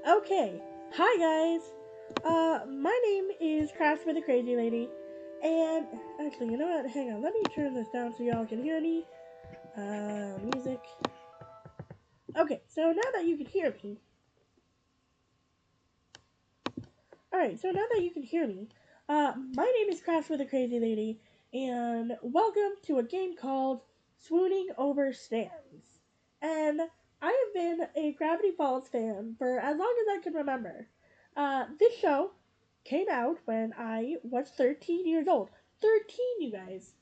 Okay, hi guys. My name is Craft with a Crazy Lady, and actually, you know what? Hang on, let me turn this down so y'all can hear me. Music. Okay, so now that you can hear me, alright, so now that you can hear me, my name is Craft with a Crazy Lady, and welcome to a game called Swooning Over Stands. And I have been a Gravity Falls fan for as long as I can remember. This show came out when I was 13 years old. 13, you guys.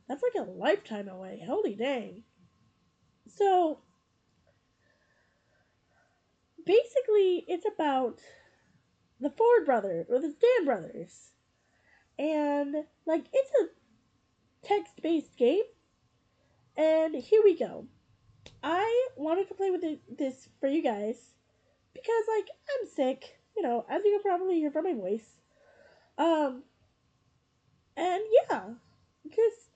That's like a lifetime away. Holy dang. So, basically, it's about the Ford brothers, or the Stan brothers. And, like, it's a text based game. And here we go. I wanted to play with this for you guys because, like, I'm sick, as you can probably hear from my voice. Um, and yeah, because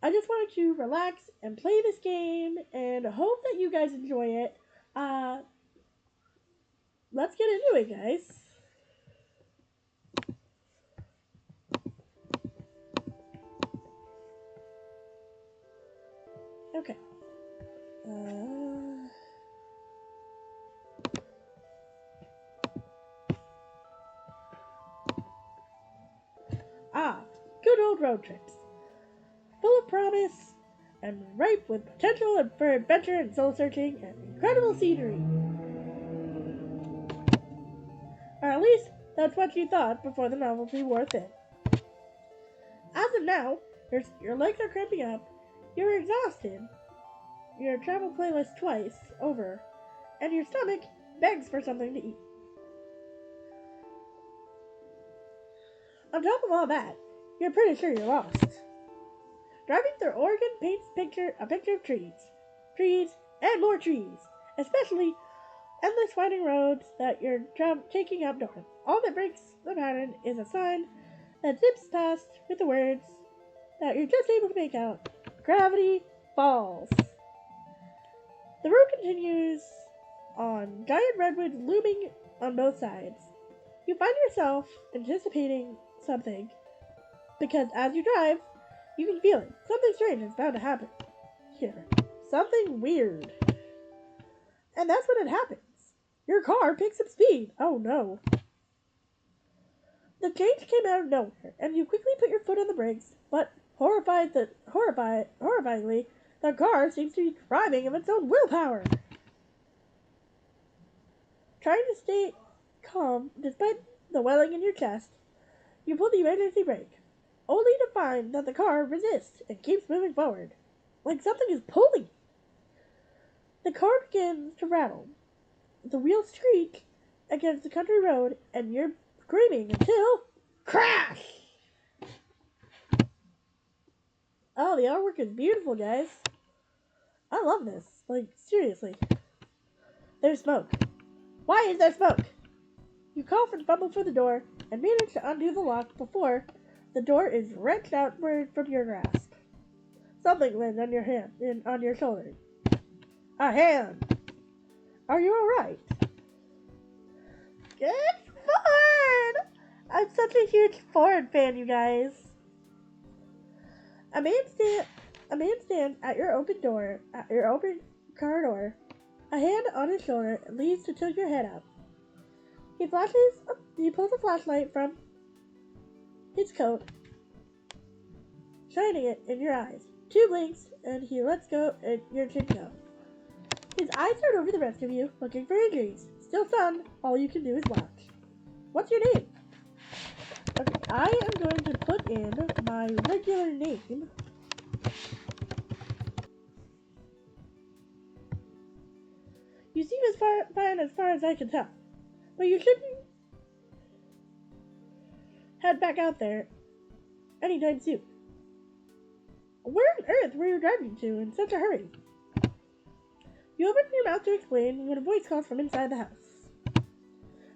I just wanted to relax and play this game and hope that you guys enjoy it. Uh, let's get into it, guys. Okay. Uh, good old road trips. Full of promise and ripe with potential for adventure and soul searching and incredible scenery. Or at least that's what you thought before the novelty wore thin. As of now, your legs are cramping up, you're exhausted, your travel playlist twice over, and your stomach begs for something to eat. On top of all that, you're pretty sure you're lost. Driving through Oregon paints a picture of trees, and more trees, especially endless winding roads that you're taking up north. All that breaks the pattern is a sign that zips past with the words that you're just able to make out. Gravity Falls. The road continues on giant redwoods looming on both sides. You find yourself anticipating something because as you drive, you can feel it. Something strange is bound to happen here. Something weird. And that's when it happens. Your car picks up speed. Oh no. The change came out of nowhere, and you quickly put your foot on the brakes, but horrifyingly, the car seems to be driving of its own willpower. Trying to stay calm despite the welling in your chest, you pull the emergency brake, only to find that the car resists and keeps moving forward, like something is pulling. The car begins to rattle. The wheels creak against the country road, and you're screaming until crash! Oh, the artwork is beautiful, guys. I love this. Like, seriously. There's smoke. Why is there smoke? You cough and fumble for the door and manage to undo the lock before the door is wrenched outward from your grasp. Something lands on your hand and on your shoulder. A hand. Are you alright? Good Ford! I'm such a huge Ford fan, you guys. A man stands at your open car door. A hand on his shoulder leads to tilt your head up. He pulls a flashlight from his coat, shining it in your eyes. Two blinks, and he lets go and your chin go. His eyes turn over the rest of you, looking for injuries. Still stunned, all you can do is watch. What's your name? Okay, I am going to put in my regular name. You seem fine as far as I can tell, but you shouldn't head back out there anytime soon. Where on earth were you driving to in such a hurry? You open your mouth to explain when a voice calls from inside the house.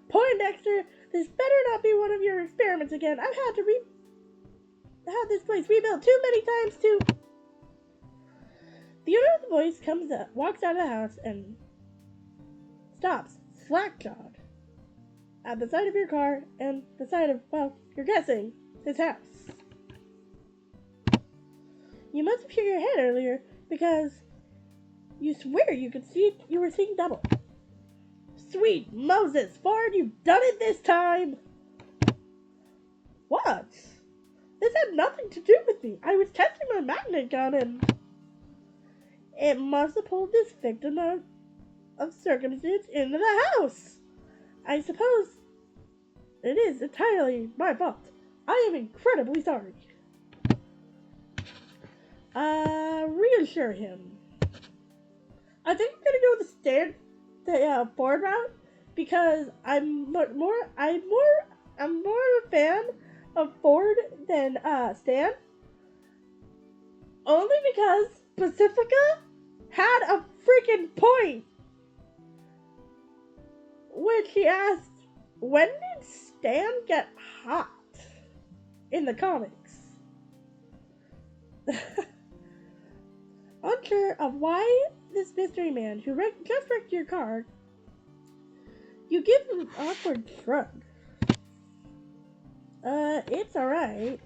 Poindexter, this better not be one of your experiments again. I've had this place rebuilt too many times to... The owner of the voice walks out of the house and stops, slack-jawed at the side of your car and the side of, well, you're guessing, his house. You must have hit your head earlier because you swear you were seeing double. Sweet Moses, Ford, you've done it this time! What? This had nothing to do with me. I was testing my magnet gun and it must have pulled this victim out of circumstance into the house. I suppose it is entirely my fault. I am incredibly sorry. Reassure him. I think I'm gonna go with the Ford route because I'm more of a fan of Ford than Stan. Only because Pacifica had a freaking point when she asked, when did Stan get hot in the comics? Unsure of why this mystery man who just wrecked your car, you give him an awkward shrug. It's alright.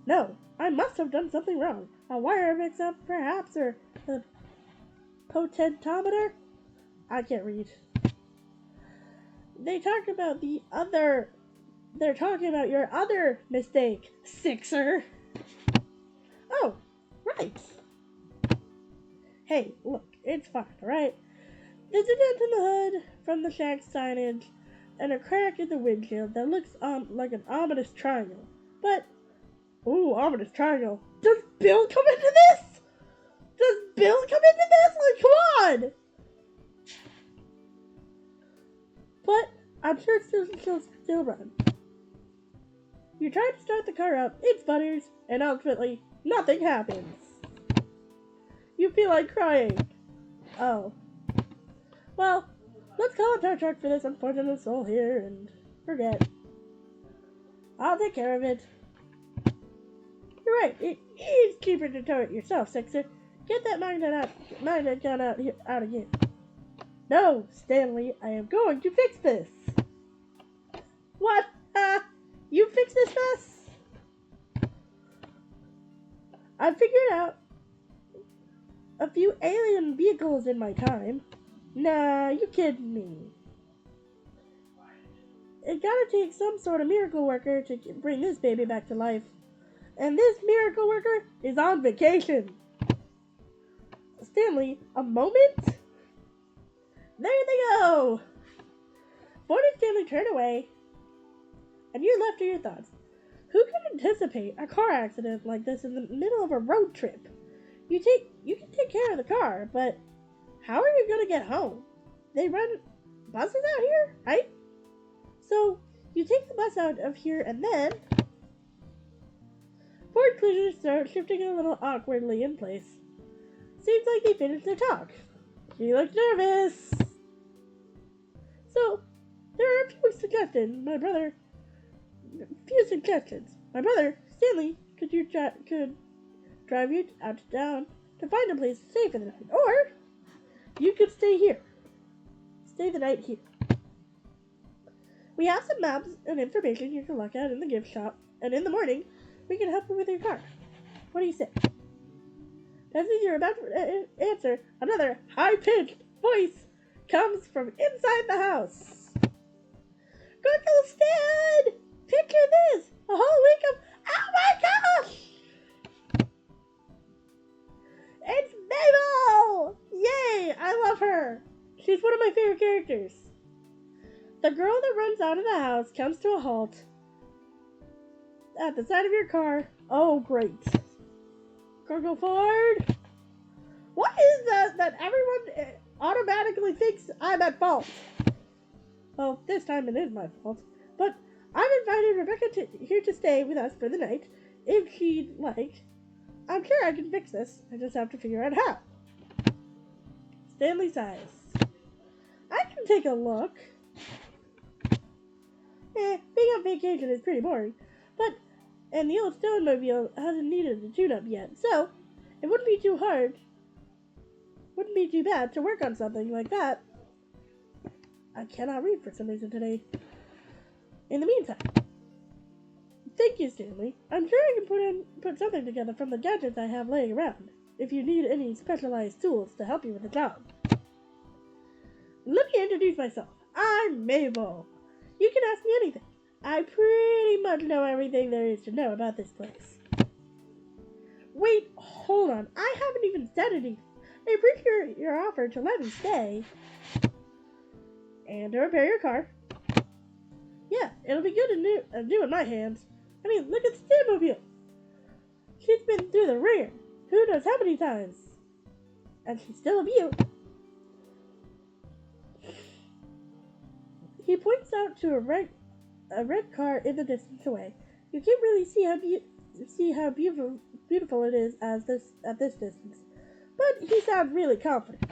No, I must have done something wrong. A wire mix-up, perhaps, or a potentiometer? I can't read. They're talking about your other mistake, Sixer. Oh, right. Hey, look, it's fine, alright? There's a dent in the hood from the shack signage and a crack in the windshield that looks like an ominous triangle. But, ooh, ominous triangle. Does Bill come into this? Like, come on! But I'm sure she'll still run. You try to start the car up, it sputters, and ultimately, nothing happens. You feel like crying. Oh. Well, let's call a tow truck for this unfortunate soul here and forget. I'll take care of it. You're right, it is cheaper to tow it yourself, Sixer. Get that magnet gun out again. No, Stanley, I am going to fix this. What? You fix this mess? I've figured out a few alien vehicles in my time. Nah, you kidding me. It gotta take some sort of miracle worker to bring this baby back to life. And this miracle worker is on vacation. Stanley, a moment? There they go! Ford and Stanley turned away, and you're left to your thoughts. Who could anticipate a car accident like this in the middle of a road trip? You can take care of the car, but how are you gonna get home? They run buses out here, right? So you take the bus out of here and then Ford clearly starts shifting a little awkwardly in place. Seems like they finished their talk. She looked nervous. So there are a few suggestions. My brother, Stanley, could drive you out to town to find a place to stay for the night. Or you could stay the night here. We have some maps and information you can look at in the gift shop, and in the morning, we can help you with your car. What do you say? Just as you're about to answer, another high-pitched voice comes from inside the house. Uncle Stan! Picture this! A whole week of... Oh my gosh! It's Mabel! Yay! I love her! She's one of my favorite characters. The girl that runs out of the house comes to a halt at the side of your car. Oh, great. Uncle Ford? What is that everyone automatically thinks I'm at fault? Well, this time it is my fault. But I've invited Rebecca here to stay with us for the night, if she'd like. I'm sure I can fix this. I just have to figure out how. Stanley sighs. I can take a look. Being on vacation is pretty boring. And the old Stonemobile hasn't needed a tune-up yet, so it wouldn't be too bad to work on something like that. I cannot read for some reason today. In the meantime, thank you, Stanley. I'm sure I can put something together from the gadgets I have laying around, if you need any specialized tools to help you with the job. Let me introduce myself. I'm Mabel. You can ask me anything. I pretty much know everything there is to know about this place. Wait, hold on. I haven't even said anything. I appreciate your offer to let me stay. And to repair your car. Yeah, it'll be good and new in my hands. I mean, look at the Sandmobile. She's been through the ringer. Who knows how many times? And she's still a beaut. He points out to a red car in the distance away. You can't really see how beautiful it is at this distance, but he sounds really confident.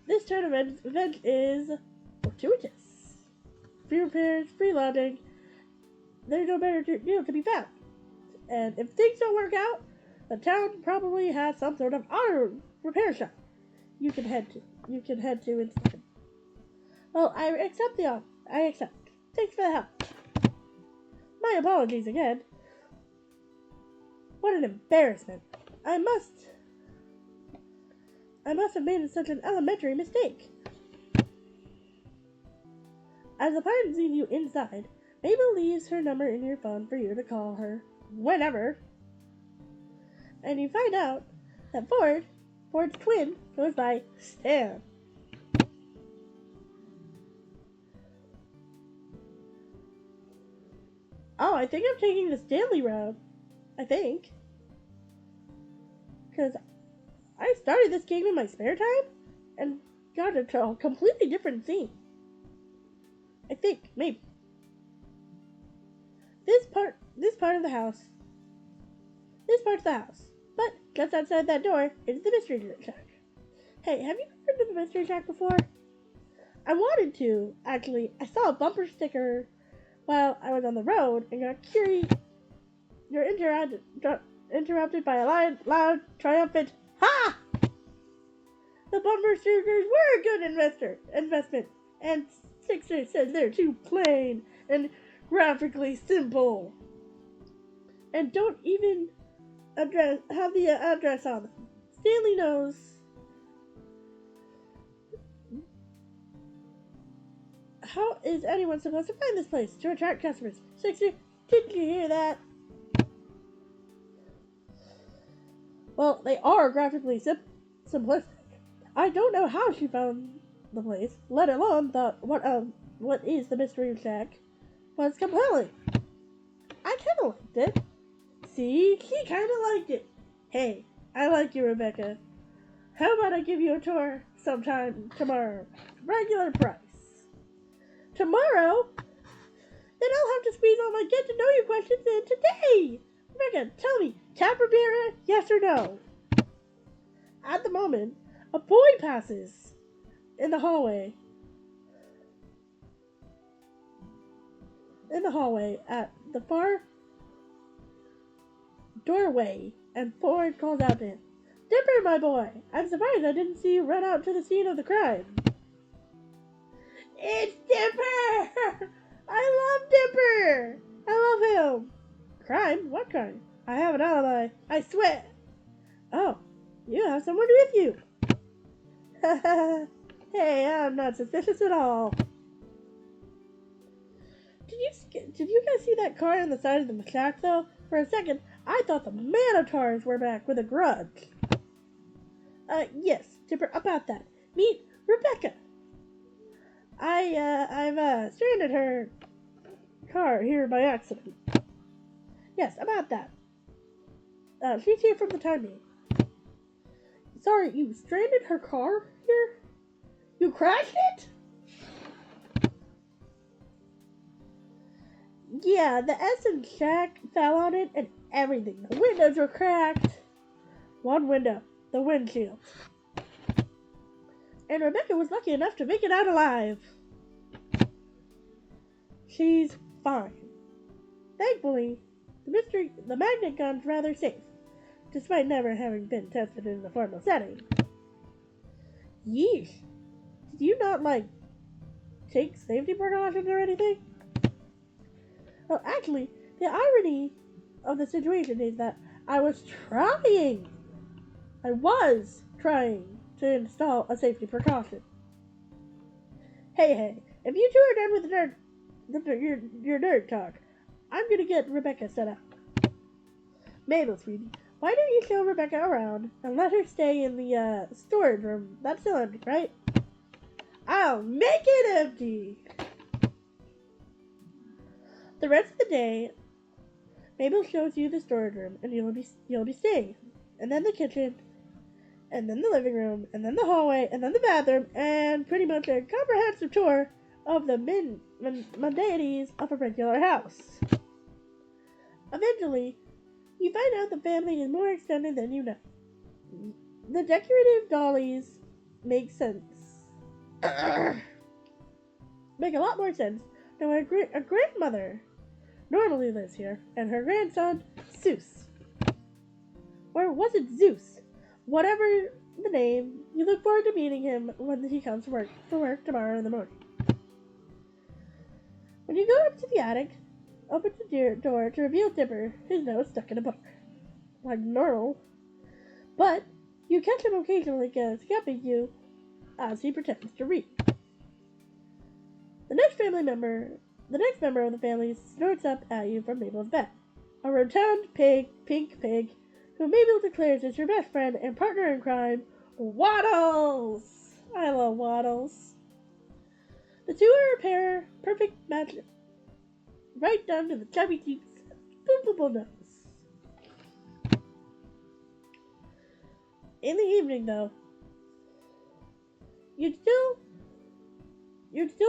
This turn of event is fortuitous. Free repairs, free lodging. There's no better deal to be found. And if things don't work out, the town probably has some sort of auto repair shop you can head to instead. Well, I accept the offer. I accept. Thanks for the help. My apologies again. What an embarrassment. I must have made such an elementary mistake. As the pilot sees you inside, Mabel leaves her number in your phone for you to call her whenever. And you find out that Ford's twin, goes by Stan. Oh, I think I'm taking the Stanley route. I think. Because I started this game in my spare time and got into a completely different scene. I think, maybe. This part of the house. But just outside that door is the Mystery Shack. Hey, have you heard of the Mystery Shack before? I wanted to, actually. I saw a bumper sticker while I was on the road and got curious. You're interrupted by a loud, triumphant, "Ha!" The bumper stickers were a good investment, and Sixer says they're too plain and graphically simple, and don't even have the address on them. Stanley knows. How is anyone supposed to find this place to attract customers? Sixer, did you hear that? Well, they are graphically simplistic. I don't know how she found the place, let alone what is the Mystery Shack, but it's compelling. I kind of liked it. See, he kind of liked it. Hey, I like you, Rebecca. How about I give you a tour sometime tomorrow? Regular price. Tomorrow? Then I'll have to squeeze all my get-to-know-you questions in today. Rebecca, tell me, Tapper Beer, yes or no? At the moment, a boy passes in the hallway. At the far doorway, and Ford calls out to him, "Dipper, my boy, I'm surprised I didn't see you run out to the scene of the crime." It's Dipper! I love Dipper! I love him! Crime? What crime? I have an alibi. I swear. Oh, you have someone with you. Hey, I'm not suspicious at all. Did you guys see that car on the side of the shack, though? For a second, I thought the Manitars were back with a grudge. Yes, Dipper, about that. Meet Rebecca. I've stranded her car here by accident. Yes, about that. She's here from the time being. Sorry, you stranded her car here? You crashed it? Yeah, the Essen shack fell on it and everything. The windows were cracked. One window, the windshield. And Rebecca was lucky enough to make it out alive. She's fine. Thankfully, the magnet gun's rather safe, despite never having been tested in a formal setting. Yeesh. Do you not, take safety precautions or anything? Well, actually, the irony of the situation is that I was trying to install a safety precaution. Hey, if you two are done with your nerd talk, I'm gonna get Rebecca set up. Mabel, sweetie, why don't you show Rebecca around and let her stay in the storage room? That's still empty, right? I'll make it empty! The rest of the day, Mabel shows you the storage room, and you'll be staying. And then the kitchen, and then the living room, and then the hallway, and then the bathroom, and pretty much a comprehensive tour of the mundanities of a regular house. Eventually, you find out the family is more extended than you know. The decorative dollies make sense. Make a lot more sense than when a grandmother normally lives here, and her grandson, Zeus. Or was it Zeus? Whatever the name, you look forward to meeting him when he comes for work tomorrow in the morning. When you go up to the attic, open the door to reveal Dipper, his nose stuck in a book. Like normal. But you catch him occasionally scamping you as he pretends to read. The next member of the family snorts up at you from Mabel's bed. A rotund pink pig, who Mabel declares is your best friend and partner in crime, Waddles! I love Waddles. The two are a pair, perfect match, right down to the chubby cheeks and boopable nose. In the evening, though, you'd still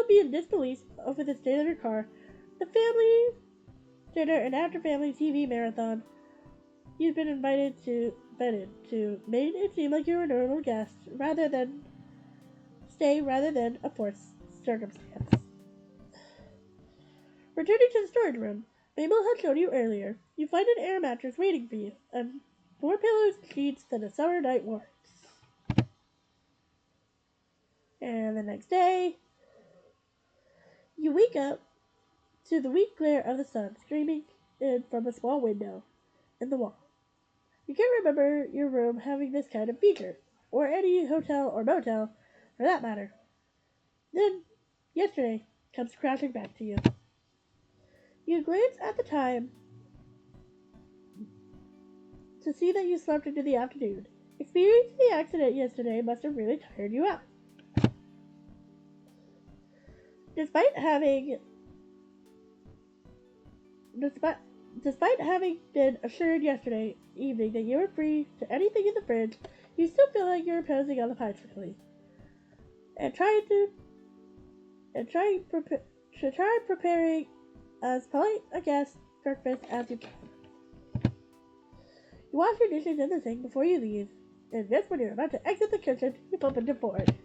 be in disbelief over the state of your car, the family dinner, and after family TV marathon you've been invited to made it seem like you were a normal guest rather than a forced circumstance. Returning to the storage room Mabel had shown you earlier, you find an air mattress waiting for you, and more pillows and sheets than a summer night warrants. And the next day, you wake up to the weak glare of the sun streaming in from a small window in the wall. You can't remember your room having this kind of feature, or any hotel or motel, for that matter. Then, yesterday comes crashing back to you. You glance at the time to see that you slept into the afternoon. Experiencing the accident yesterday must have really tired you out. Despite having been assured yesterday evening that you were free to anything in the fridge, you still feel like you're imposing on the possibility. And try preparing as polite a guest breakfast as you can. You wash your dishes in the sink before you leave, and just when you're about to exit the kitchen, you bump into Ford.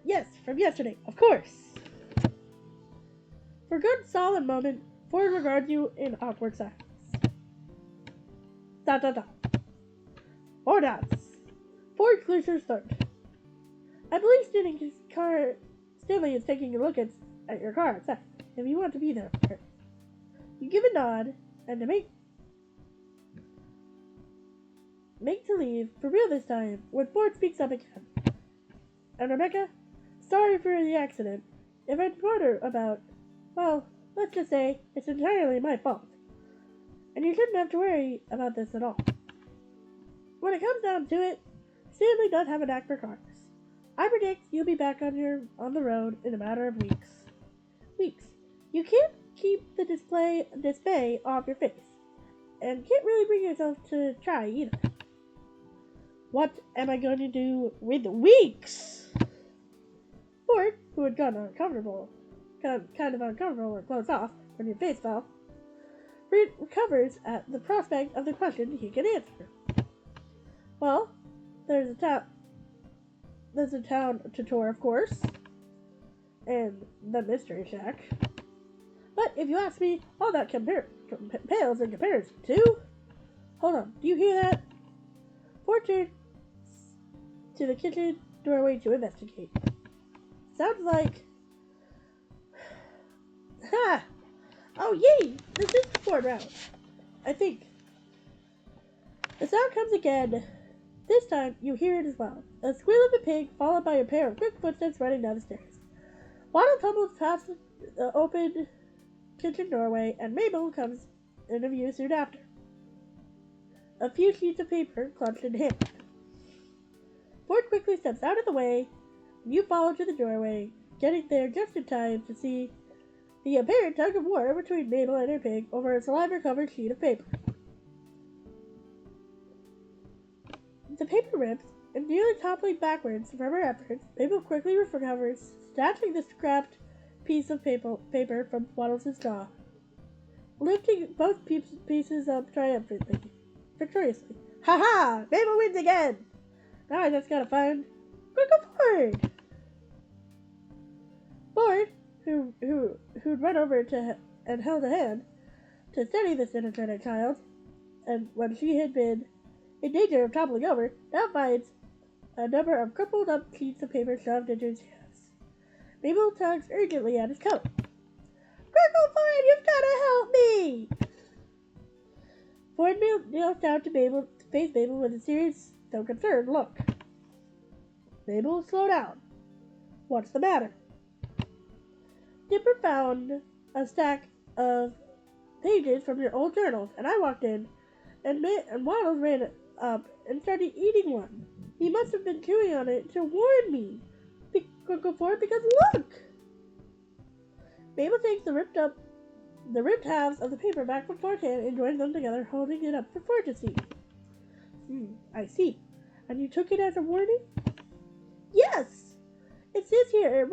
Yes, from yesterday, of course. For a good solid moment, Ford regards you in awkward silence. ... 4 dots. Ford clears his throat. I believe Stanley is taking a look at your car outside, if you want to be there for her. You give a nod, and to make to leave, for real this time, when Ford speaks up again. And Rebecca, sorry for the accident. If I'd wonder about, well, let's just say it's entirely my fault. And you shouldn't have to worry about this at all. When it comes down to it, Stanley does have a knack for cars. I predict you'll be back on the road in a matter of weeks. You can't keep the dismay off your face, and can't really bring yourself to try either. What am I going to do with weeks? Ford, who had gotten kind of uncomfortable and closed off when your face fell, recovers at the prospect of the question he can answer. Well, there's a town to tour, of course, and the Mystery Shack. But if you ask me, all that pales in comparison to... Hold on, do you hear that? Ford to the kitchen doorway to investigate. Sounds like... Ha! Oh, yay! This is the fourth round. I think. The sound comes again. This time, you hear it as well. A squeal of a pig, followed by a pair of quick footsteps running down the stairs. Waddle tumbles past the open kitchen doorway, and Mabel comes into view soon after. A few sheets of paper clutched in hand. Ford quickly steps out of the way, and you follow to the doorway, getting there just in time to see the apparent tug of war between Mabel and her pig over a saliva-covered sheet of paper. The paper rips, and nearly toppling backwards from her efforts, Mabel quickly recovers, snatching the scrapped piece of paper from Waddles' jaw, lifting both pieces up victoriously. Ha ha! Mabel wins again! Now I just gotta find Uncle Ford! Ford, who'd run over and held a hand to steady this energetic child, and when she had been in danger of toppling over, now finds a number of crumpled up sheets of paper shoved into his hands. Mabel tugs urgently at his coat. Uncle Ford, you've gotta help me! Ford kneels down to face Mabel with a serious, though concerned look. Mabel, slow down. What's the matter? Dipper found a stack of pages from your old journals, and I walked in, and Waddles ran up and started eating one. He must have been chewing on it to warn me, Uncle Ford, because look! Mabel takes the ripped halves of the paper back from Ford's hand and joins them together, holding it up for Ford to see. I see. And you took it as a warning? Yes! It says here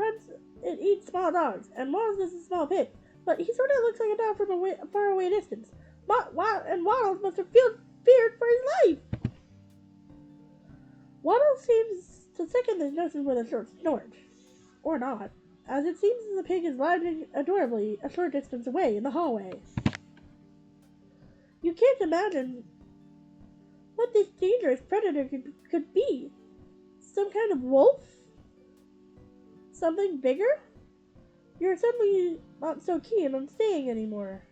it eats small dogs, and Waddles is a small pig, but he sort of looks like a dog from a faraway distance. And Waddles must have feared for his life. Waddles seems to second this notion with a short snort. Or not, as it seems the pig is lounging adorably a short distance away in the hallway. You can't imagine what this dangerous predator could be. Some kind of wolf? Something bigger? You're suddenly not so keen on staying anymore.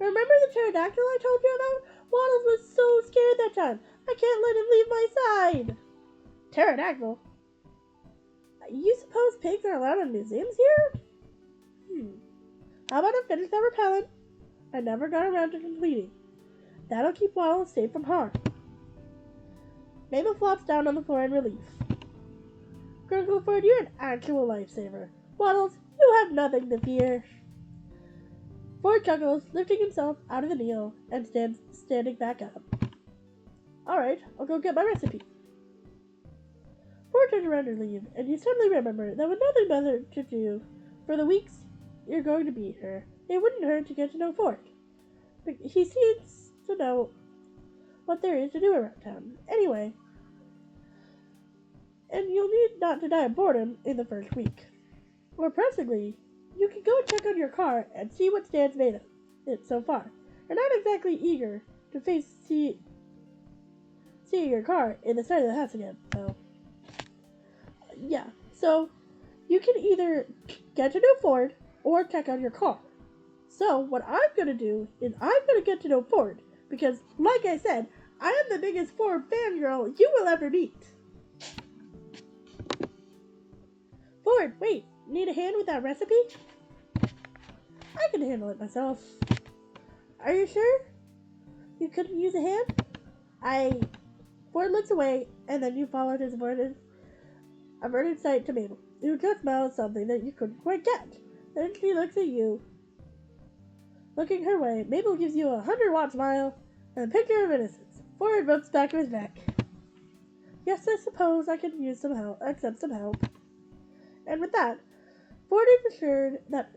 Remember the pterodactyl I told you about? Waddles was so scared that time. I can't let him leave my side. Pterodactyl? You suppose pigs are allowed in museums here? How about I finish that repellent I never got around to completing? That'll keep Waddles safe from harm. Mabel flops down on the floor in relief. Uncle Ford, you're an actual lifesaver. Waddles, you have nothing to fear. Ford chuckles, lifting himself out of the kneel and standing back up. Alright, I'll go get my recipe. Ford turns around to leave, and you suddenly remember that with nothing better to do for the weeks you're going to be here, it wouldn't hurt to get to know Ford. But he seems to know what there is to do around town. Anyway, and you'll need not to die of boredom in the first week. More pressingly, you can go and check on your car and see what Stan's made of it so far. You're not exactly eager to see your car in the side of the house again, so yeah. So you can either get to know Ford or check on your car. So what I'm gonna do is I'm gonna get to know Ford because, like I said, I am the biggest Ford fangirl you will ever meet. Ford, wait, need a hand with that recipe? I can handle it myself. Are you sure you couldn't use a hand? Ford looks away, and then you followed his averted sight to Mabel, who just mouths something that you couldn't quite get. Then she looks at you. Looking her way, Mabel gives you a 100-watt smile and a picture of innocence. Ford rubs back of his neck. Yes, I suppose I could use some help, accept some help. And with that, Ford is assured that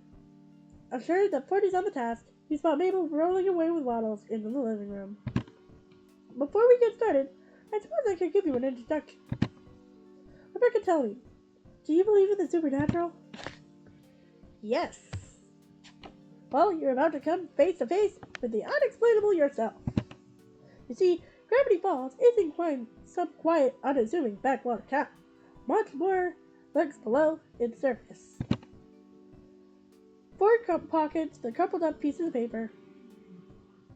Ford is on the task. You spot Mabel rolling away with Waddles into the living room. Before we get started, I suppose I could give you an introduction. Rebecca, tell me, do you believe in the supernatural? Yes. Well, you're about to come face to face with the unexplainable yourself. You see, Gravity Falls isn't quite some quiet, unassuming backwater town. Much more lurks below its surface. Ford pockets the crumpled up pieces of paper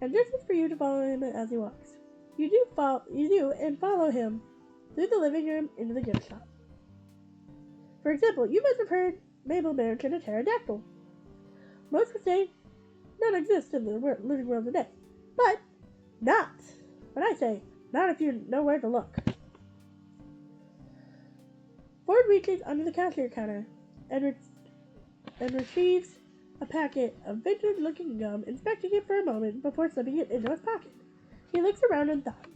and gestures for you to follow him as he walks. You do and follow him through the living room into the gift shop. For example, you must have heard Mabel mention a pterodactyl. Most would say none exist in the living world today, but not. But I say, not if you know where to look. Ford reaches under the cashier counter and retrieves a packet of vintage-looking gum, inspecting it for a moment before slipping it into his pocket. He looks around and thought,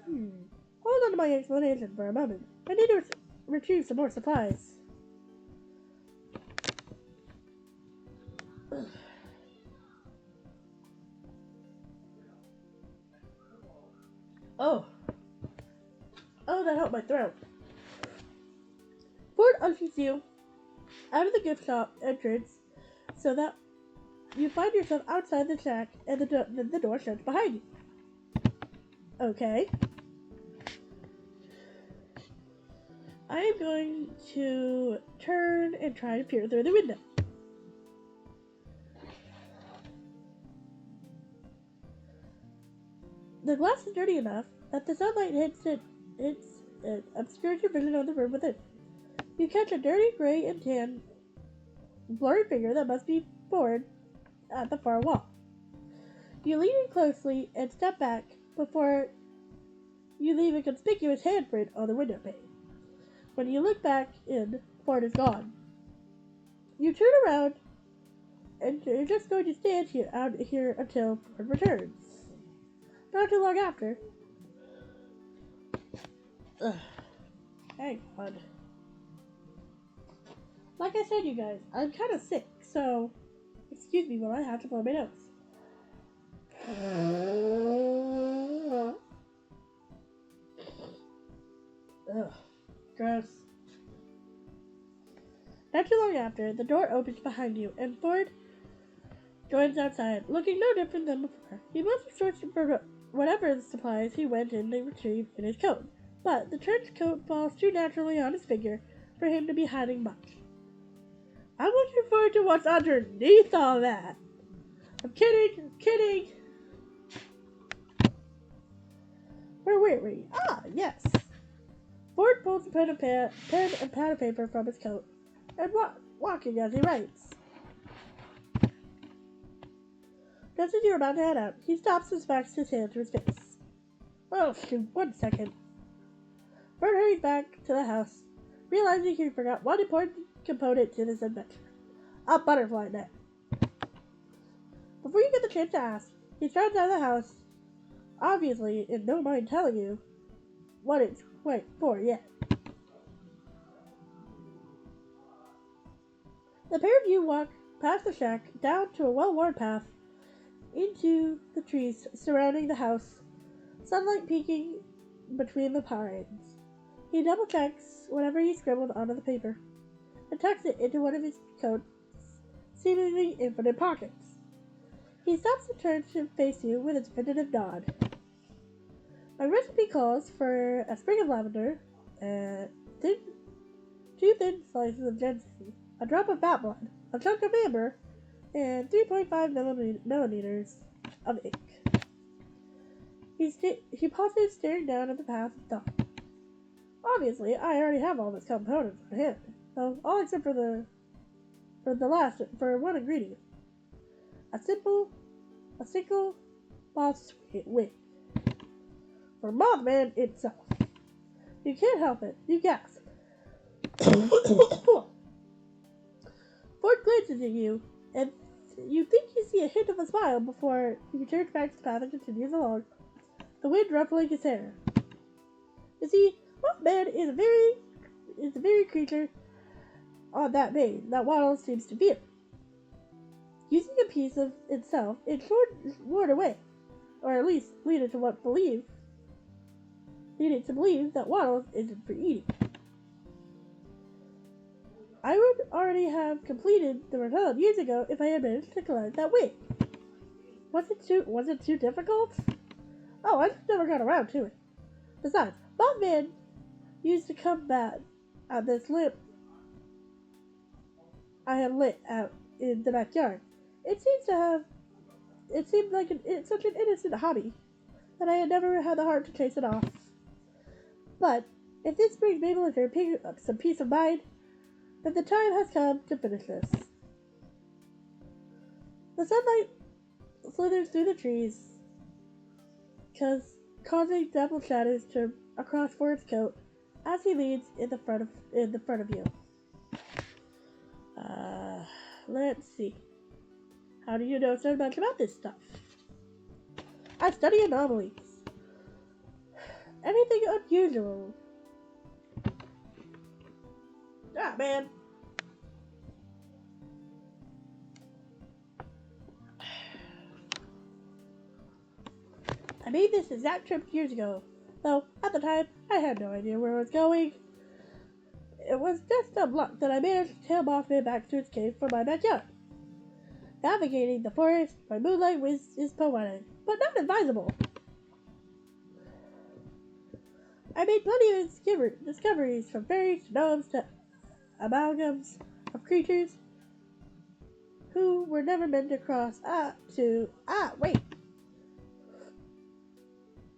hold on to my explanation for a moment. I need to retrieve some more supplies. Oh, that helped my throat. Ford ushers you out of the gift shop entrance so that you find yourself outside the shack and the door shuts behind you. Okay. I am going to turn and try to peer through the window. The glass is dirty enough that the sunlight hits it obscures your vision of the room within. You catch a dirty gray and tan blurry figure that must be Ford at the far wall. You lean in closely and step back before you leave a conspicuous handprint on the window pane. When you look back in, Ford is gone. You turn around and you're just going to stand out here until Ford returns. Not too long after. Hang on. Like I said, you guys, I'm kind of sick, so excuse me while I have to blow my nose. Ugh, gross. Not too long after, the door opens behind you, and Ford joins outside, looking no different than before. He must have searched for whatever supplies he went in to retrieve in his coat, but the trench coat falls too naturally on his figure for him to be hiding much. I'm looking forward to what's underneath all that. I'm kidding. Where were we? Ah, yes. Ford pulls a pen and pad of paper from his coat and walking as he writes. Just as you're about to head out, he stops and smacks his hand to his face. Oh, shoot, 1 second. Ford hurries back to the house, realizing he forgot one important component to this adventure. A butterfly net. Before you get the chance to ask, he strides out of the house, obviously in no mind telling you what it's for yet. The pair of you walk past the shack, down to a well-worn path, into the trees surrounding the house, sunlight peeking between the pines. He double-checks whatever he scribbled onto the paper, and tucks it into one of his coat's seemingly infinite pockets. He stops and turns to face you with a definitive nod. My recipe calls for a sprig of lavender, 2 thin slices of ginseng, a drop of bat blood, a chunk of amber, and 3.5 millimeters of ink. He pauses, staring down at the path of thought. Obviously, I already have all those components on hand, so all except for one ingredient. A single moth's wing. For Mothman itself. You can't help it. You gasp. Ford glances at you, and you think you see a hint of a smile before he turns back to the path and continues along, the wind ruffling his hair. You see, Mothman is the very creature on that main that Waddle seems to fear. Using a piece of itself, it lured away, or at least lead it to believe that Waddle isn't for eating. I would already have completed the repellent years ago if I had managed to collect that wig. Was it too difficult? Oh, I just never got around to it. Besides, Mothman used to come back at this lamp I had lit out in the backyard. It seemed like it's such an innocent hobby that I had never had the heart to chase it off. But if this brings Mabel and her some peace of mind, then the time has come to finish this. The sunlight slithers through the trees, causing double shadows to across Ford's coat as he leans in the front of you. Let's see. How do you know so much about this stuff? I study anomalies. Anything unusual. Ah, man. I made this exact trip years ago, though at the time I had no idea where I was going. It was just dumb luck that I managed to tail Mothman back to its cave from my backyard. Navigating the forest by moonlight is poetic, but not advisable. I made plenty of discoveries from fairies to gnomes to amalgams of creatures who were never meant to cross. Wait.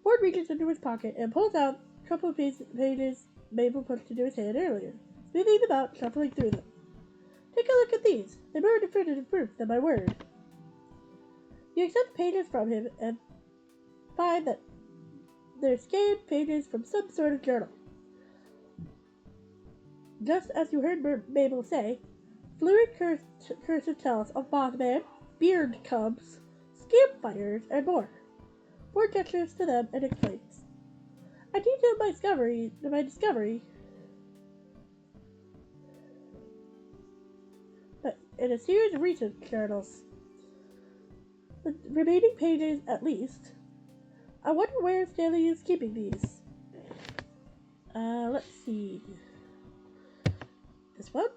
Ford reaches into his pocket and pulls out a couple of pages Mabel pushed into his hand earlier, smoothing them out, shuffling through them. Take a look at these. They're more definitive proof than my word. You accept the pages from him and find that they're scanned pages from some sort of journal. Just as you heard Mabel say, fluid cursive tells of Mothman, beard cubs, campfires, and more. Ford gestures to them and explains. I detailed my discovery, but in a series of research journals. The remaining pages, at least. I wonder where Stanley is keeping these. Let's see. This one?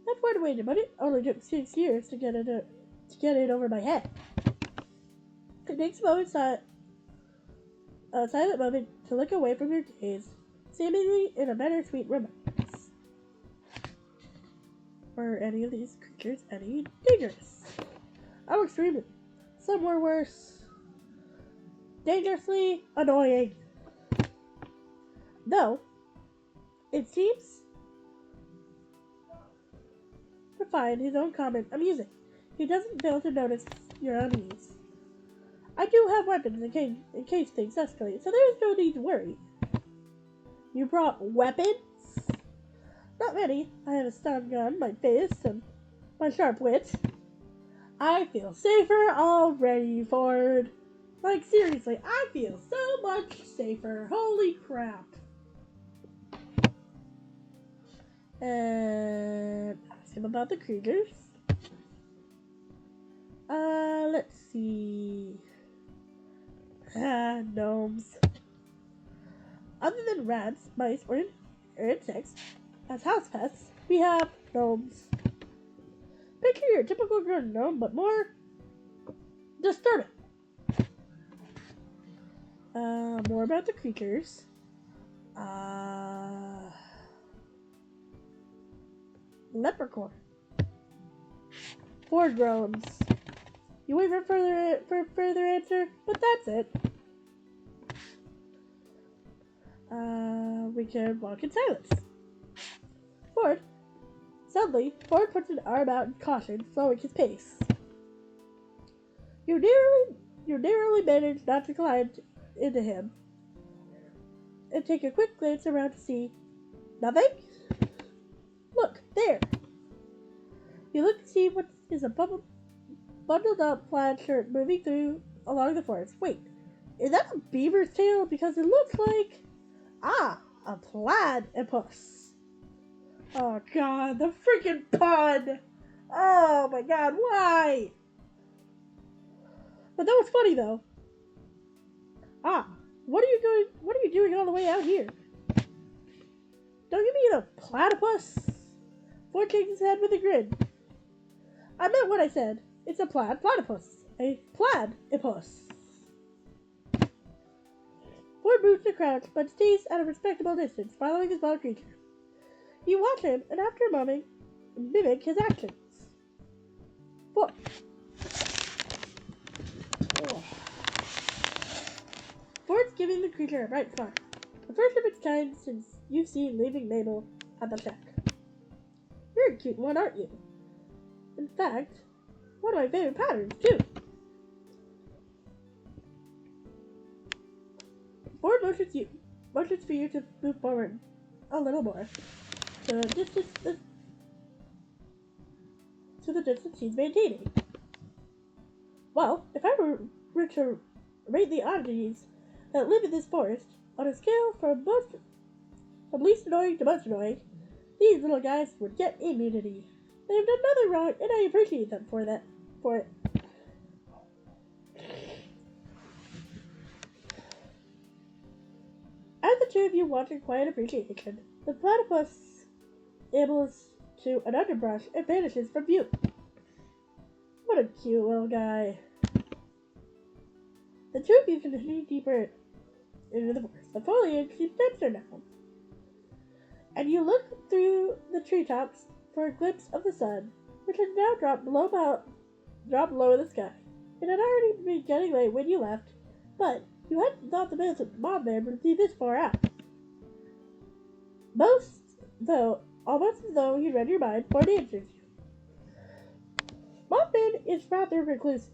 That's one way to put it. Only took 6 years to get it over my head. It takes a silent moment to look away from your gaze, seemingly in a bittersweet remembrance. Were any of these creatures any dangerous? Oh, extremely. Some were worse. Dangerously annoying. Though, it seems to find his own comment amusing. He doesn't fail to notice your unease. I do have weapons in case things escalate, so there's no need to worry. You brought weapons? Not many. I have a stun gun, my fist, and my sharp wit. I feel safer already, Ford. Like, seriously, I feel so much safer. Holy crap. And ask him about the creatures. Let's see. Gnomes. Other than rats, mice, or insects, as house pets, we have gnomes. Picture your typical gnome, but more disturbing. More about the creatures. Leprechaun. Ford groans. You wait for further answer, but that's it. We can walk in silence. Suddenly, Ford puts an arm out in caution, slowing his pace. You narrowly manage not to collide into him, and take a quick glance around to see nothing. Look, there. You look to see what is a bundled up plaid shirt moving along the forest. Wait, is that a beaver's tail? Because it looks like a platypus. Oh god, the freaking pun! Oh my god, why? But that was funny though. What are you doing all the way out here? Don't you mean a platypus? Ford shakes his head with a grin. I meant what I said. It's a platypus. A platypus. Ford moves to crouch, but stays at a respectable distance, following the small creature. You watch him, and after a moment, mimic his actions. Ford. Oh. Ford's giving the creature a bright smile. The first of its kind since you've seen leaving Mabel at the shack. You're a cute one, aren't you? In fact, one of my favorite patterns, too. Ford motions for you to move forward a little more to the distance he's maintaining. Well, if I were to rate the oddities that live in this forest on a scale from least annoying to most annoying, these little guys would get immunity. They have done nothing wrong, and I appreciate them for it. As the two of you watch in quiet appreciation, the platypus ambles to an underbrush and vanishes from view. What a cute little guy. The two of you continue deeper into the forest. The foliage seems denser now, and you look through the treetops for a glimpse of the sun, which had now dropped low in the sky. It had already been getting late when you left, but you hadn't thought the mob man would be this far out. Almost as though he read your mind, Ford answers you. Mothman is rather reclusive,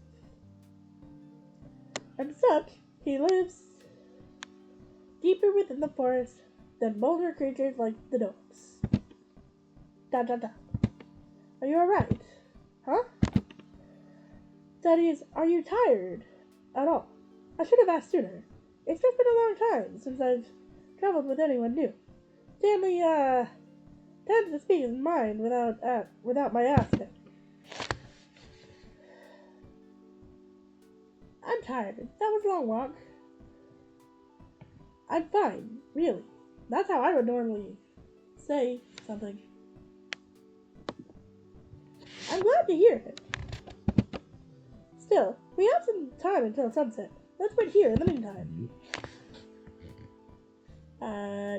and such, he lives deeper within the forest than bolder creatures like the gnomes. Are you alright? Huh? That is, are you tired at all? I should have asked sooner. It's just been a long time since I've traveled with anyone new. Stanley, tends to speak his mind without my asking. I'm tired. That was a long walk. I'm fine, really. That's how I would normally say something. I'm glad to hear it. Still, we have some time until sunset. Let's wait here in the meantime.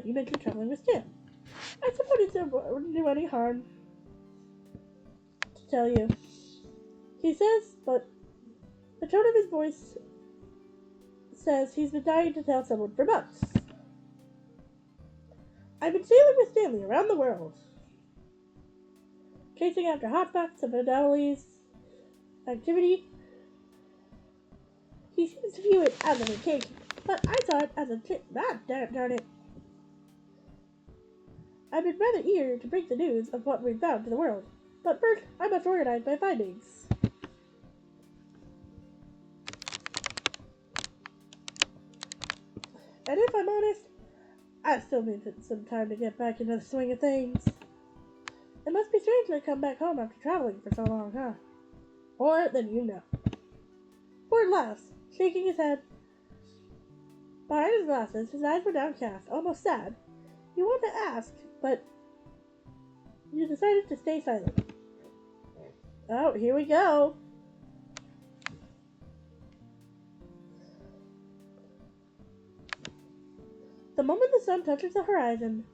You mentioned traveling with Stan. I suppose it wouldn't do any harm to tell you. He says, but the tone of his voice says he's been dying to tell someone for months. I've been sailing with Stanley around the world, chasing after hotspots of anomalies activity. He seems to view it as a vacation, but I saw it as a trip. Darn it. I've been rather eager to break the news of what we've found to the world, but first I must organize my findings. And if I'm honest, I still need some time to get back into the swing of things. It must be strange to come back home after traveling for so long, huh? More than you know. Ford laughs, shaking his head. Behind his glasses, his eyes were downcast, almost sad. You want to ask, but you decided to stay silent. Oh, here we go. The moment the sun touches the horizon,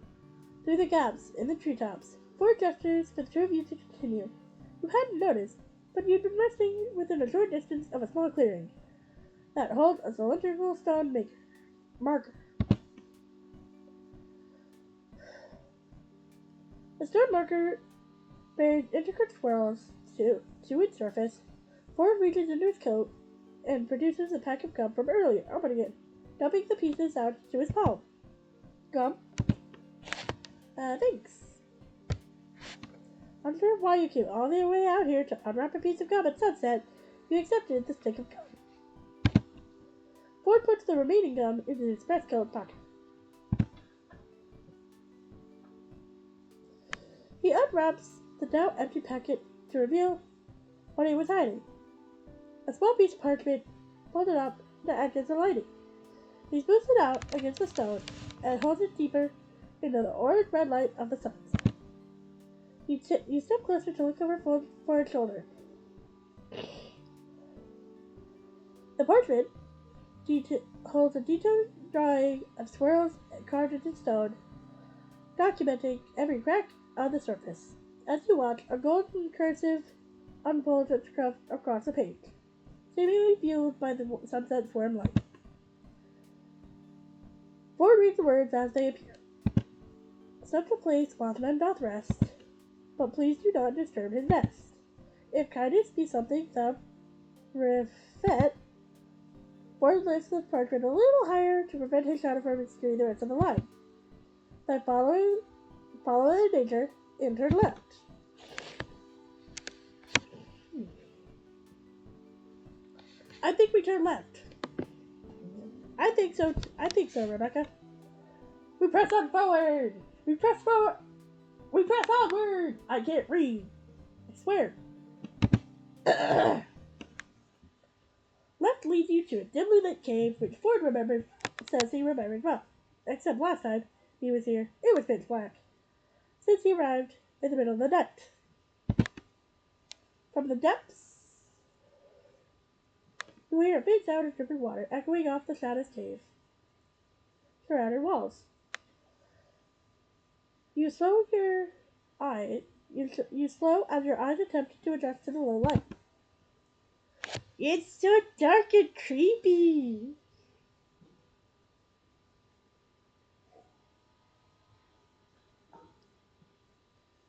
through the gaps in the treetops, Ford gestures for the two of you to continue. You hadn't noticed, but you'd been resting within a short distance of a small clearing that holds a cylindrical stone marker. The stone marker bears intricate swirls to its surface. Ford reaches into his coat and produces a pack of gum from earlier, opening it, dumping the pieces out to his palm. Gum? Thanks. Unsure why you came all the way out here to unwrap a piece of gum at sunset, you accepted the stick of gum. Ford puts the remaining gum into his breast coat pocket. He unwraps the now empty packet to reveal what he was hiding. A small piece of parchment folded up to act as a lighting. He smooths it out against the stone and holds it deeper into the orange-red light of the suns. You step closer to look over Ford's shoulder. The parchment holds a detailed drawing of swirls carved into stone, documenting every crack on the surface. As you watch, a golden cursive unfolds across the page, seemingly fueled by the sunset's warm light. Ford reads the words as they appear. Such a place Mothman doth rest, but please do not disturb his nest. If kindness be something thou refet, Ford lifts the parchment a little higher to prevent his shadow from obscuring the rest of the line. By following the danger, and turn left. I think we turn left. I think so, Rebecca. We press on forward! We press forward! We press onward! I can't read. I swear. Left leads you to a dimly lit cave, which Ford says he remembered well. Except last time he was here, it was pitch black, since he arrived in the middle of the night. From the depths, you hear a big sound of dripping water echoing off the saddest cave surrounding walls. You slow as your eyes attempt to adjust to the low light. It's so dark and creepy.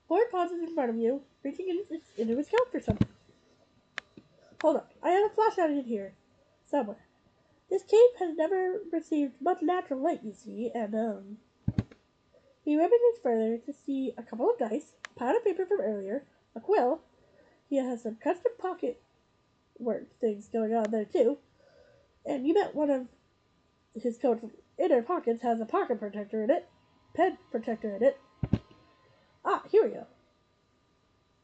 Ford pauses in front of you, reaching into his coat for something. Hold up, I have a flashlight in here, somewhere. This cave has never received much natural light, you see, and, He rummaged further to see a couple of dice, a pad of paper from earlier, a quill. He has some custom pocket work things going on there, too. And you bet one of his coat's inner pockets has a pocket protector in it. Pen protector in it. Ah, here we go.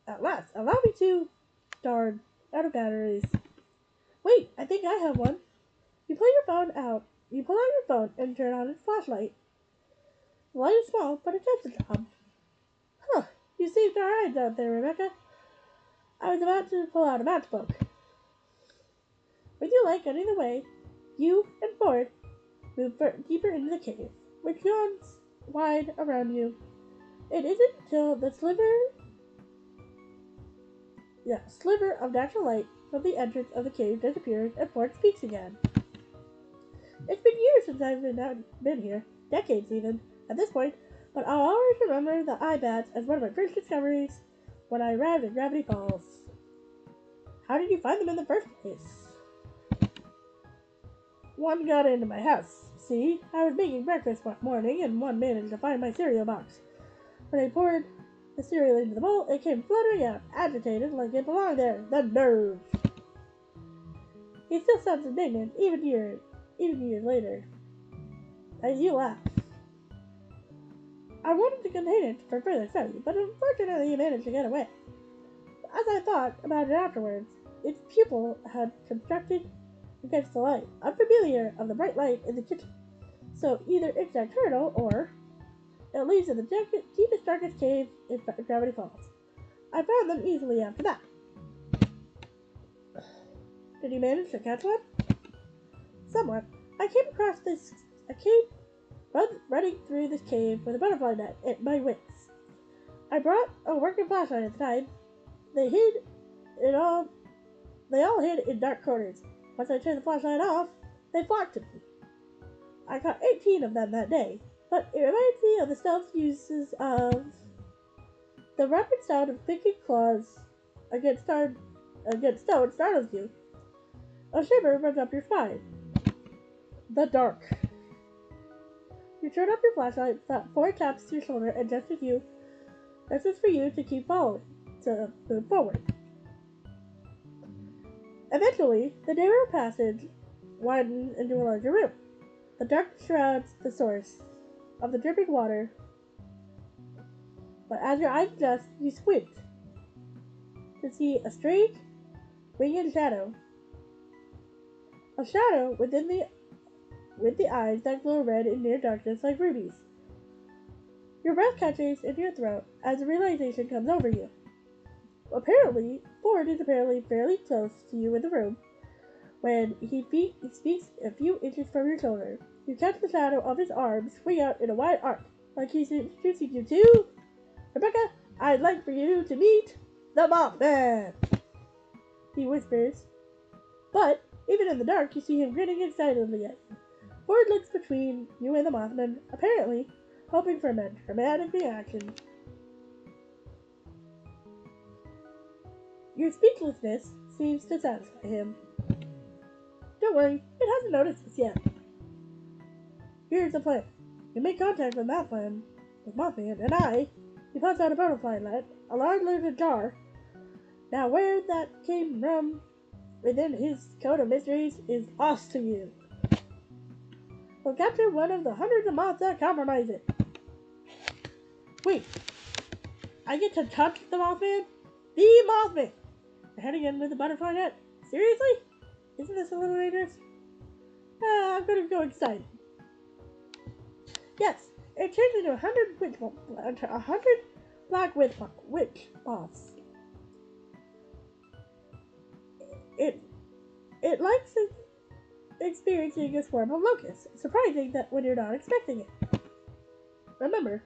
At last, allow me to... Darn, out of batteries. Wait, I think I have one. You pull your phone out. You pull out your phone and turn on its flashlight. The light is small, but it does the job. Huh, you saved our eyes out there, Rebecca. I was about to pull out a matchbook. With your light getting in the way, you and Ford move deeper into the cave, which yawns wide around you. It isn't until the sliver of natural light from the entrance of the cave disappears and Ford speaks again. It's been years since I've been here, decades even, at this point, but I'll always remember the eye bats as one of my first discoveries when I arrived in Gravity Falls. How did you find them in the first place? One got into my house. See, I was making breakfast one morning and one managed to find my cereal box. When I poured the cereal into the bowl, it came fluttering out, agitated like it belonged there. The nerve! He still sounds indignant, even years later. As you laugh. I wanted to contain it for further study, but unfortunately he managed to get away. As I thought about it afterwards, its pupil had constructed against the light, unfamiliar of the bright light in the kitchen. So either it's nocturnal or it lives in the deepest, darkest cave in Gravity Falls. I found them easily after that. Did you manage to catch one? Somewhat. I came running through this cave with a butterfly net at my wits. I brought a working flashlight at the time. They all hid in dark corners. Once I turned the flashlight off, they flocked to me. I caught 18 of them that day, but it reminds me of the stealth uses of the rapid sound of picking claws against stone startles you. A shiver runs up your spine. The dark. You turn up your flashlight, 4 taps to your shoulder, and gestures for you to keep following, to move forward. Eventually, the narrow passage widens into a larger room. The dark shrouds the source of the dripping water, but as your eyes adjust, you squint to see a strange, winged shadow. A shadow with the eyes that glow red in near darkness like rubies. Your breath catches in your throat as a realization comes over you. Ford is apparently fairly close to you in the room When he speaks a few inches from your shoulder, you catch the shadow of his arm swing out in a wide arc, like he's introducing you to Rebecca. I'd like for you to meet the Mothman, he whispers. But even in the dark, you see him grinning excitedly at you. Ford looks between you and the Mothman, apparently hoping for a dramatic reaction. Your speechlessness seems to satisfy him. Don't worry, it hasn't noticed us yet. Here's the plan. You make contact with Mothman, and he puts out a butterfly net, a large lidded jar. Now where that came from within his code of mysteries is lost to you. We'll capture one of the hundreds of moths that compromise it. Wait, I get to touch the Mothman? The Mothman! You're heading in with the butterfly net? Seriously? Isn't this a little dangerous? I'm gonna go excited. Yes, it turns into 100 black witch moths. It likes experiencing a swarm of locusts. Surprising that when you're not expecting it. Remember,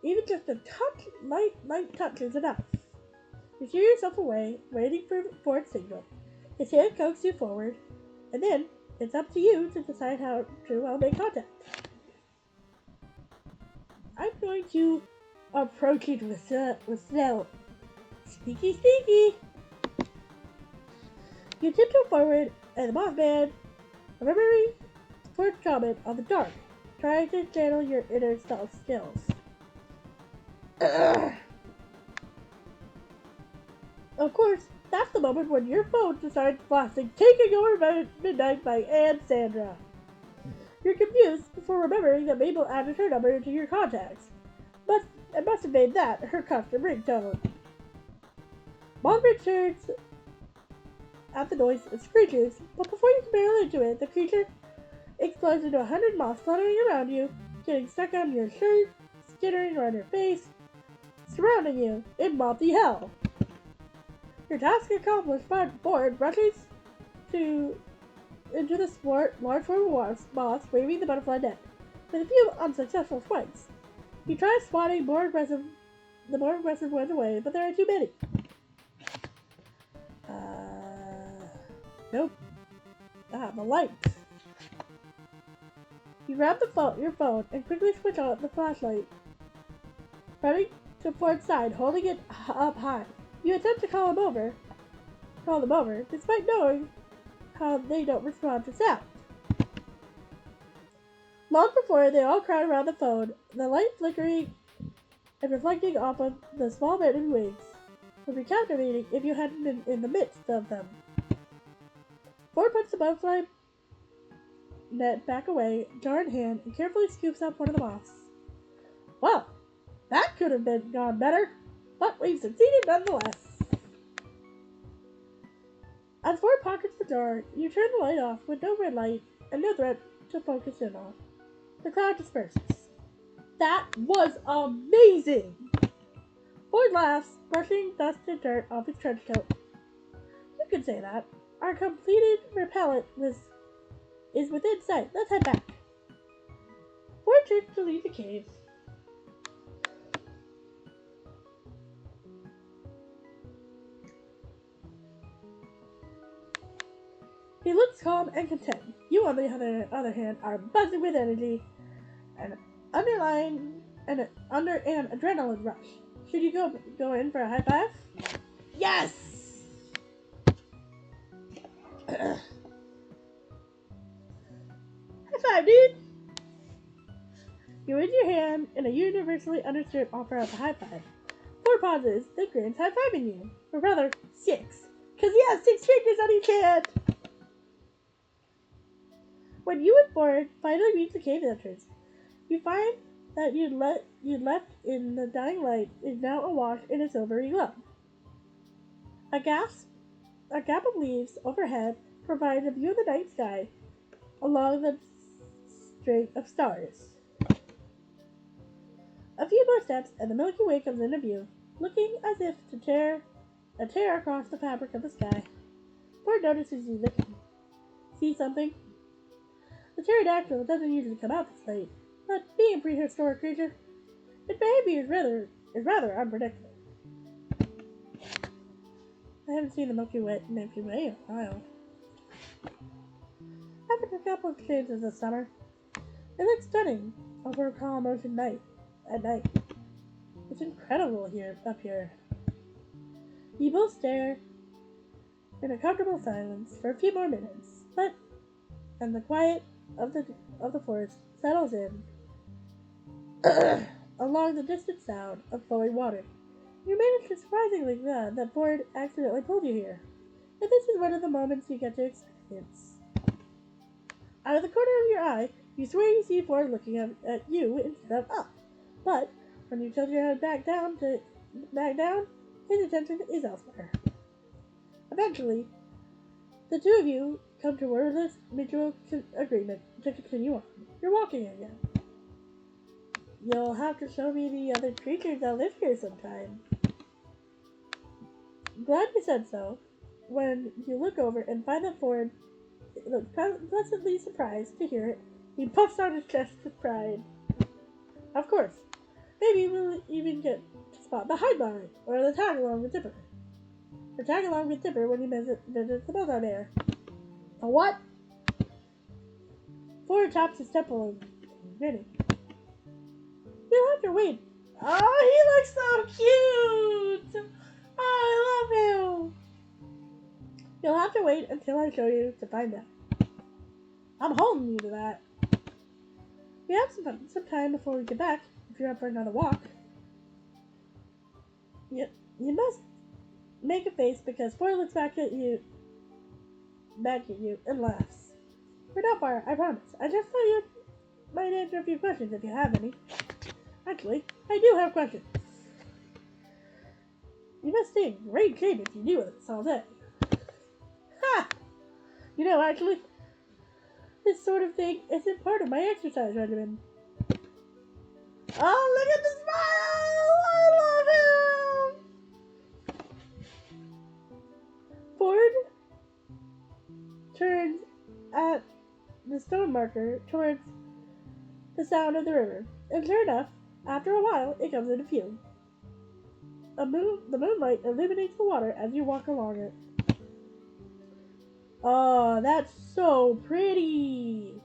even just a light touch is enough. You steer yourself away, waiting for its signal. His hand coaxes you forward, and then it's up to you to decide how to make contact. I'm going to approach it with stealth. Sneaky, sneaky! You tiptoe forward, and the Mothman, remembering Ford's comment on the dark, trying to channel your inner stealth skills. Of course, that's the moment when your phone decides blasting Taking Over Midnight by Ann Sandra. You're confused before remembering that Mabel added her number into your contacts, but it must have made that her custom ringtone. Mothman turns at the noise and screeches, but before you can barrel into it, the creature explodes into 100 moths fluttering around you, getting stuck on your shirt, skittering around your face, surrounding you in mothy hell. Your task accomplished, Ford rushes into the large swarm of moths waving the butterfly net. With a few unsuccessful swipes, he tries swatting the more aggressive ones away, but there are too many. Nope. The lights. You grab your phone and quickly switch on the flashlight. Running to Ford's side, holding it up high. You attempt to call them over, despite knowing how they don't respond to sound. Long before they all crowd around the phone, the light flickering and reflecting off of the small bitten wings would be captivating if you hadn't been in the midst of them. Ford puts the butterfly net back away, jar in hand, and carefully scoops up one of the moths. Well, that could have gone better, but we've succeeded nonetheless. As Ford pockets the jar, you turn the light off with no red light and no threat to focus in on. The cloud disperses. That was amazing! Ford laughs, brushing dust and dirt off his trench coat. You can say that. Our completed repellent is within sight. Let's head back. Ford turns to leave the cave. He looks calm and content. You, on the other hand, are buzzing with energy and under an adrenaline rush. Should you go in for a high five? Yes! High five, dude! You raise your hand in a universally understood offer of a high five. Ford pauses, then grins, high-fiving you. Or rather, 6. Because he has 6 fingers on each hand! When you and Ford finally reach the cave entrance, you find that you'd left in the dying light is now awash in a silvery glow. A gap of leaves overhead provides a view of the night sky along the string of stars. A few more steps and the Milky Way comes into view, looking as if to tear across the fabric of the sky. Ford notices you looking. See something? The pterodactyl doesn't usually come out this late, but being a prehistoric creature, its behavior is rather unpredictable. I haven't seen the Milky Way in a while. After a couple of changes this summer, it looks stunning over a calm ocean night at night. It's incredible up here. You both stare in a comfortable silence for a few more minutes, and the quiet of the forest settles in along the distant sound of flowing water. You managed to surprisingly glad that Ford accidentally pulled you here, and this is one of the moments you get to experience. Out of the corner of your eye, you swear you see Ford looking at you instead of up, but when you tilt your head back down, his attention is elsewhere. Eventually, the two of you come to wordless mutual agreement to continue on. You're walking again. You'll have to show me the other creatures that live here sometime. Glad you said so. When you look over and find that Ford looks pleasantly surprised to hear it, he puffs on his chest with pride. Of course. Maybe we'll even get to spot the hide line, or the tag along with Dipper. Or tag along with Dipper when he visits the multi-bear. A what? Ford taps his temple and grinning. You'll have to wait. Oh, he looks so cute! Oh, I love him! You'll have to wait until I show you to find out. I'm holding you to that. We have some time before we get back, if you're up for another walk. You must make a face because Ford looks back at you and laughs. We're not far, I promise. I just thought you might answer a few questions if you have any. Actually, I do have questions. You must stay in great shape if you do this all day. Ha! You know, actually, this sort of thing isn't part of my exercise regimen. Oh, look at the smile! I love him! Ford turns at the stone marker towards the sound of the river, and sure enough, after a while, it comes into view. The moonlight illuminates the water as you walk along it. Oh, that's so pretty!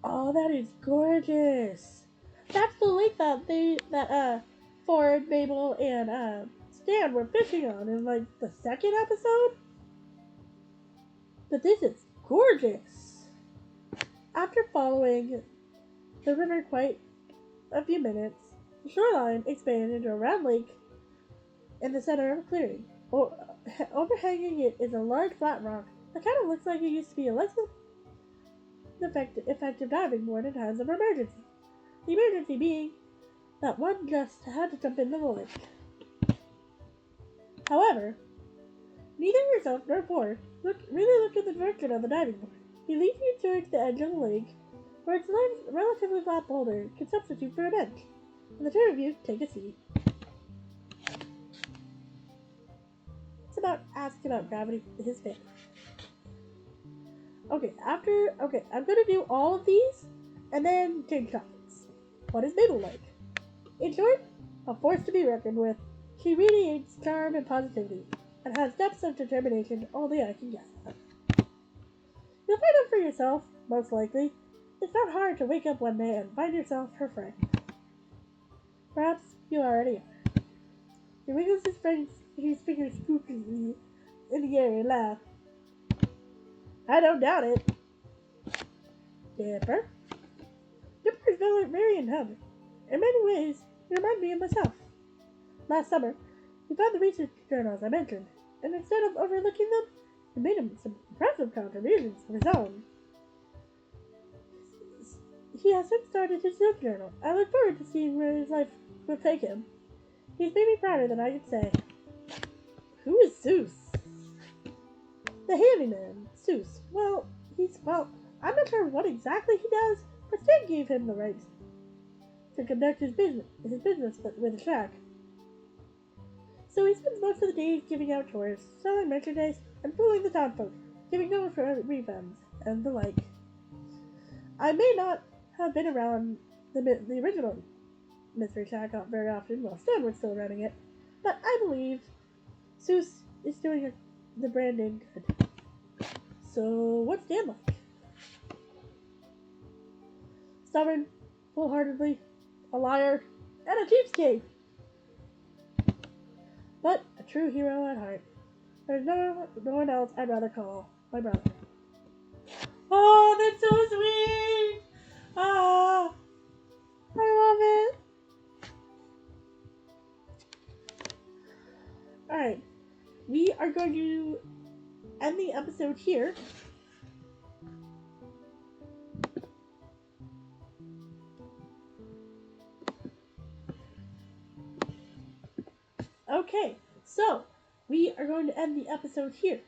Oh, that is gorgeous! That's the lake that Ford, Mabel, and Stan were fishing on in like the second episode. But this is gorgeous. After following the river quite a few minutes, the shoreline expanded into a round lake in the center of a clearing. Overhanging it is a large flat rock that kind of looks like it used to be a less effective diving board in times of emergency. The emergency being that one just had to jump into the lake. However, neither yourself nor Ford really looked in the direction of the diving board. He leads you towards the edge of the lake, where its relatively flat boulder can substitute for a bench, and the two of you take a seat. Ask about gravity his family. Okay, I'm gonna do all of these and then change topics. What is Mabel like? In short, a force to be reckoned with. She radiates charm and positivity and has depths of determination only I can guess at. You'll find out for yourself, most likely. It's not hard to wake up one day and find yourself her friend. Perhaps you already are. He wiggles his fingers spookily in the air and laughs. I don't doubt it. Dipper? Dipper is very intelligent. In many ways, he reminds me of myself. Last summer, he found the research journals I mentioned, and instead of overlooking them, he made him some impressive contributions of his own. He has since started his own journal. I look forward to seeing where his life will take him. He's made me prouder than I could say. Who is Seuss? The handyman, Seuss. Well, I'm not sure what exactly he does, but Stan gave him the right to conduct his business with a shack. So he spends most of the days giving out chores, selling merchandise, and fooling the townfolk. giving no refunds, and the like. I may not have been around the original Mystery Shack very often while Stan was still running it, but I believe Seuss is doing the brand name good. So, what's Dan like? Stubborn, full-heartedly, a liar, and a cheapskate. But a true hero at heart. There's no one else I'd rather call my brother. Oh, that's so sweet! Ah, I love it. Alright, we are going to end the episode here. Okay, so we are going to end the episode here.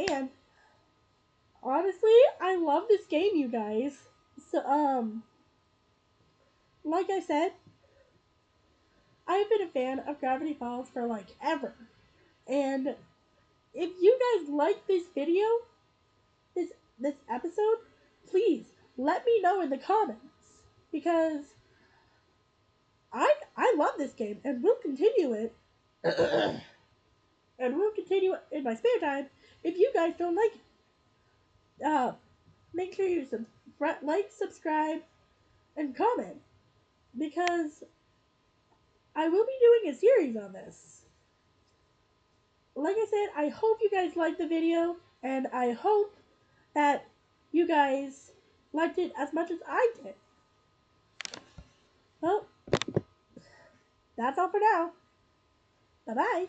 And honestly, I love this game, you guys. So, like I said, I've been a fan of Gravity Falls for like ever. And if you guys like this video, this episode, please let me know in the comments because I love this game and will continue it. And we'll continue it in my spare time if you guys don't like it. Make sure you like, subscribe, and comment because I will be doing a series on this. Like I said, I hope you guys liked the video, and I hope that you guys liked it as much as I did. Well, that's all for now. Bye-bye.